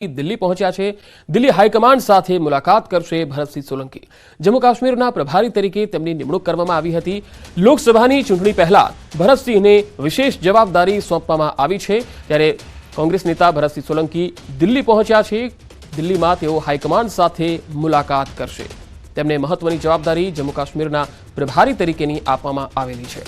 દિલ્હી પહોંચ્યા છે। દિલ્હી હાઈકમાન્ડ સાથે મુલાકાત કરશે ભરતસિંહ સોલંકી। જમ્મુ કાશ્મીરના પ્રભારી તરીકે તેમની નિમણૂક કરવામાં આવી હતી। લોકસભાની ચૂંટણી પહેલા ભરતસિંહને વિશેષ જવાબદારી સોંપવામાં આવી છે। ત્યારે કોંગ્રેસ નેતા ભરતસિંહ સોલંકી દિલ્હી પહોંચ્યા છે। દિલ્હીમાં તેઓ હાઈકમાન્ડ સાથે મુલાકાત કરશે। તેમને મહત્વની જવાબદારી જમ્મુ કાશ્મીરના પ્રભારી તરીકેની આપવામાં આવેલી છે।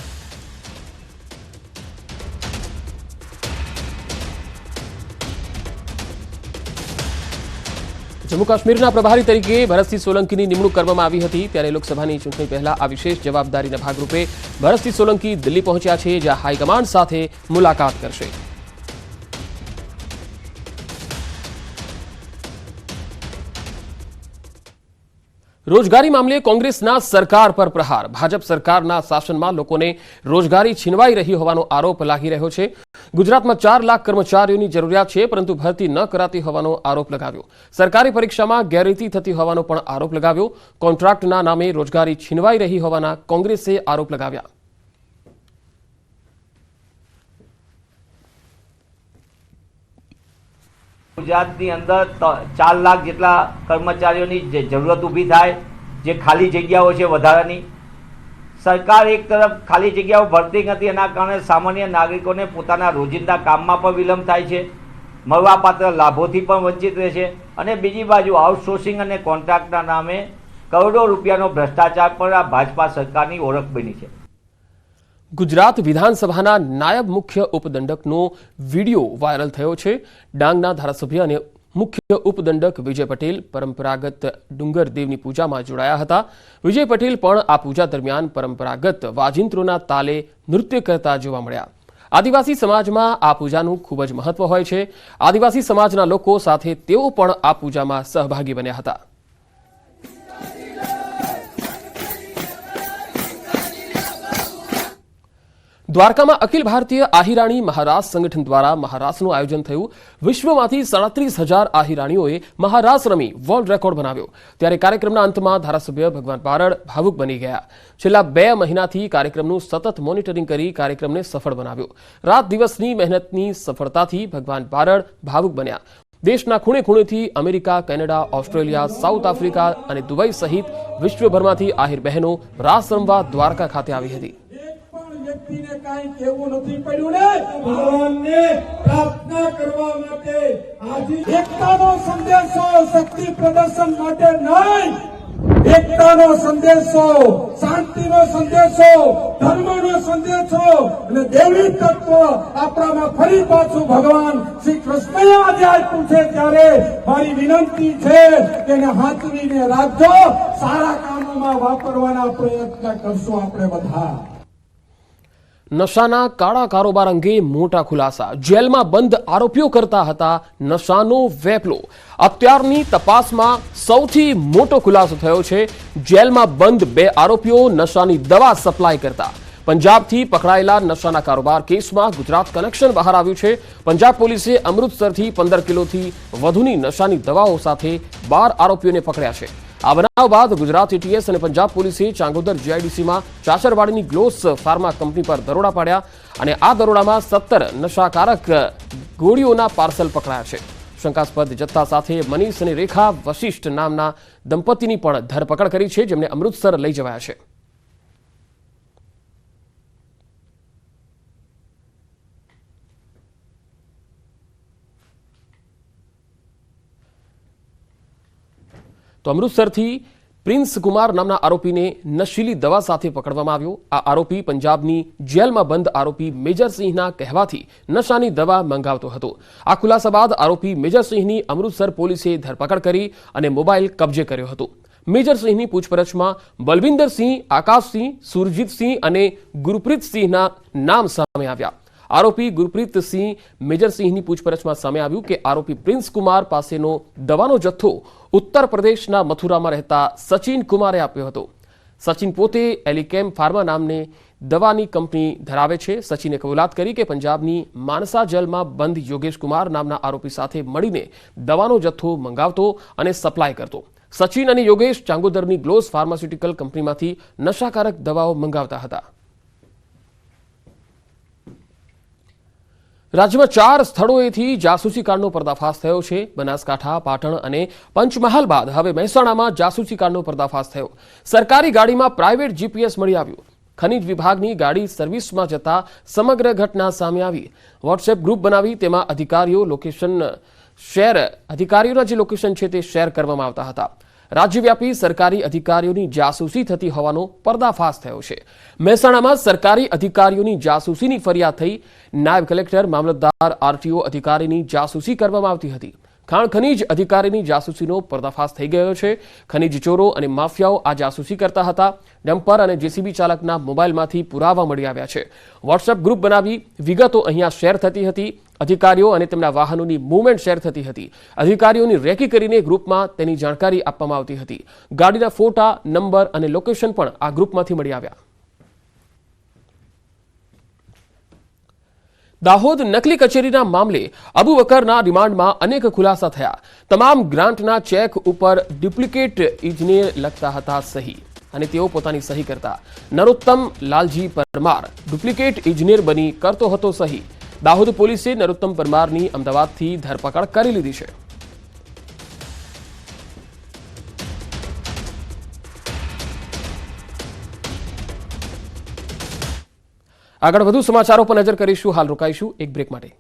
जम्मू काश्मीरना प्रभारी तरीके भरतसिंह सोलंकीनी निमणूक करवामां आवी हती। त्यारे लोकसभानी चूंटणी पहेला आ विशेष जवाबदारीना भागरूपे भरतसिंह सोलंकी दिल्ही पहोंच्या छे, ज्यां हाईकमांड साथे मुलाकात करशे। रोजगारी मामले कांग्रेसना सरकार पर प्रहार। भाजप सरकारना शासनमां लोकोने रोजगारी छीनवाई रही होवानो आरोप लागी रह्यो छे। गुजरातमां 4 लाख कर्मचारीओनी जरूरियात छे, परंतु भरती न कराती होवानो आरोप लगाव्यो। सरकारी परीक्षामां गैररीति थती होवानो पण आरोप लगाव्यो। कोन्ट्राक्टना नामे रोजगारी छीनवाई रही होवाना कांग्रेसे आरोप लगाव्या। गुजरातनी अंदर 4 लाख जेटला कर्मचारीओनी जरूरत ऊभी थाय, जे खाली जग्याओ छे वधारानी। सरकार एक तरफ खाली जग्याओ भरती नथी, एना कारणे सामान्य नागरिकोने पोताना रोजिंदा काममां पण विलंब थाय छे, મળવાપાત્ર લાભોથી પણ વંચિત રહે છે। અને બીજી બાજુ આઉટસોર્સિંગ અને કોન્ટ્રાક્ટના નામે કરોડો રૂપિયાનો ભ્રષ્ટાચાર પણ આ ભાજપા સરકારની ઓળખ બની છે। गुजरात विधानसभाना नायब मुख्य उपदंडकनो वीडियो वायरल थयो छे। डांगना धारासभ्य अने मुख्य उपदंडक विजय पटेल परंपरागत डूंगर देवनी पूजामां जोडाया हता। विजय पटेल पण आ पूजा दरमियान परंपरागत वाजिंत्रोना ताले नृत्य करता जोवा मळ्या। आदिवासी समाजमां आ पूजानुं खूब ज महत्व होय छे। आदिवासी समाजना लोको साथे तेओ पण आ पूजामां सहभागी बन्या हता। द्वारकामां अखिल भारतीय आहिराणी महारास संगठन द्वारा महारासनुं आयोजन थयुं। विश्वमांथी 37,000 आहिराणीओए महारास रमी वर्ल्ड रेकॉर्ड बनाव्यो। त्यारे कार्यक्रमना अंतमां धारासभ्य भगवान बारड भावुक बनी गया। छेल्ला 2 महीनाथी कार्यक्रमनुं सतत मोनिटरिंग करी कार्यक्रमने सफल बनाव्यो। रात दिवसनी मेहनतनी सफलताथी भगवान बारड भावुक बन्या। देशना खूणे खूणेथी America, Canada, Australia, South Africa अने दुबई सहित विश्वभरमांथी आहिर बहनों रास रमवा द्वारका खाते आवी हती। व्यक्तिने काई केवुं नथी पड्युं ने भगवानने प्रार्थना करवा माटे आज एकतानो संदेशो शक्ति प्रदर्शन माटे नहीं, एकतानो संदेशो, शांतिनो संदेशो, धर्मनो संदेशो અને દેવી તત્વ આપણામાં ફરી પાછું ભગવાન શ્રી કૃષ્ણએ આજે આપ્યું છે। ત્યારે મારી વિનંતી છે કે એને હાથવીને રાખજો, સારા કામોમાં વાપરવાના પ્રયત્ન કરશું આપણે બધા। नशाना काळा कारोबार अंगे मोटा खुलासा। जेलमां बंध आरोपीओ करता हता नशानो वेपलो। अत्यारनी तपासमां सौथी मोटो खुलासो थयो छे। जेलमां बंध 2 आरोपीओ नशानी दवा सप्लाय करता। पंजाबथी पकड़ायेला नशाना कारोबार केसमां गुजरात कनेक्शन बहार आव्युं छे। पंजाब पोलीसे अमृतसरथी 15 किलोथी वधुनी नशानी दवाओ साथे 12 आरोपीओने पकड्या छे। आ बनाव बाद गुजरात एटीएस और पंजाब पुलिसे चांगोदर जीआईडीसी में चाचरवाड़ी ग्लोस फार्मा कंपनी पर दरोड़ा पाड्या અને આ દરોડામાં 17 નશાકારક ગોળીઓના પાર્સલ પકડાયા છે। શંકાસ્પદ જથ્થા સાથે મનીષ અને રેખા વશિષ્ઠ નામના દંપતીની પણ ધરપકડ કરી છે, જેમને અમૃતસર લઈ જવાયા છે। तो अमृतसरथी प्रिंस कुमार नामना आरोपीने नशीली दवा साथे पकड़वामां आव्यो। आ आरोपी पंजाबनी जेलमां बंद आरोपी मेजर सिंहना कहेवाथी नशानी दवा मंगावतो हतो। आ खुलासा बाद आरोपी मेजर सिंहनी अमृतसर पोलीसे धरपकड़ करी अने मोबाइल कब्जे कर्यो हतो। मेजर सिंहनी पूछपरछमां बलविंदर सिंह, आकाश सिंह, सुरजीत सिंह अने गुरप्रीत सिंहना नाम सामे आव्या। आरोपी गुरप्रीत सिंह मेजर सिंहनी पूछपरछमां सामे आव्युं के आरोपी प्रिंस कुमार पासेनो दवानो जथ्थो उत्तर प्रदेशना मथुरामां रहता सचिन कुमारे आप्यो हतो। सचिन पोते एलिकेम फार्मा नामनी दवानी कंपनी धरावे छे। सचिने कबूलात करी के पंजाबनी मानसा जेलमां बंद योगेश कुमार नामना आरोपी साथे मळीने दवानो जथ्थो मंगावतो अने सप्लाय करतो। सचिन अने योगेश चांगोदरनी ग्लोस फार्मास्युटिकल कंपनीमांथी नशाकारक दवाओ मंगावता हता। રાજ્યમાં 4 સ્થળોએથી જાસૂસી કાંડનો પર્દાફાશ થયો છે. બનાસકાંઠા, પાટણ અને પંચમહાલ બાદ હવે મહેસાણામાં જાસૂસી કાંડનો પર્દાફાશ થયો. સરકારી ગાડીમાં પ્રાઇવેટ જીપીએસ મળી આવ્યું. ખનીજ વિભાગની ગાડી સર્વિસમાં જતા સમગ્ર ઘટના સામે આવી. વોટ્સએપ ગ્રુપ બનાવી તેમાં અધિકારીઓના જે લોકેશન છે તે શેર કરવામાં આવતા હતા. રાજ્યવ્યાપી સરકારી અધિકારીઓની જાસૂસી થતી હોવાનો પર્દાફાશ થયો છે. મહેસાણામાં સરકારી અધિકારીઓની જાસૂસીની ફરિયાદ થઈ. નાયબ કલેક્ટર, મામલતદાર, આરટીઓ અધિકારીની જાસૂસી કરવામાં આવતી હતી. ખાણ ખનીજ અધિકારીની જાસૂસીનો પર્દાફાશ થઈ ગયો છે. ખનીજ ચોરો અને માફિયાઓ આ જાસૂસી કરતા હતા. ડમ્પર અને જેસીબી ચાલકના મોબાઈલમાંથી પુરાવા મળી આવ્યા છે. વોટ્સએપ ગ્રુપ બનાવી વિગતો અહીંયા શેર થતી હતી. અધિકારીઓ અને તેમના વાહનોની મૂવમેન્ટ શેર થતી હતી. અધિકારીઓની રેકી કરીને ગ્રુપમાં તેની જાણકારી આપવામાં આવતી હતી. ગાડીના ફોટા, નંબર અને લોકેશન પણ આ ગ્રુપમાંથી મળી આવ્યા. દાહોદ નકલી કચેરીના મામલે અબુ બકરના રિમાન્ડમાં અનેક ખુલાસા થયા. તમામ ગ્રાન્ટના ચેક ઉપર ડુપ્લિકેટ ઇજનેર લખતા હતા સહી અને તેઓ પોતાની સહી કરતા. નરોત્તમ લાલજી પરમાર ડુપ્લિકેટ ઇજનેર બની કરતો હતો સહી. દાહોદ પોલીસે નરોત્તમ પરમારની અમદાવાદથી ધરપકડ કરી લીધી છે. આગળ વધુ સમાચારો પર નજર કરીશું. હાલ રોકાઈશું એક બ્રેક માટે.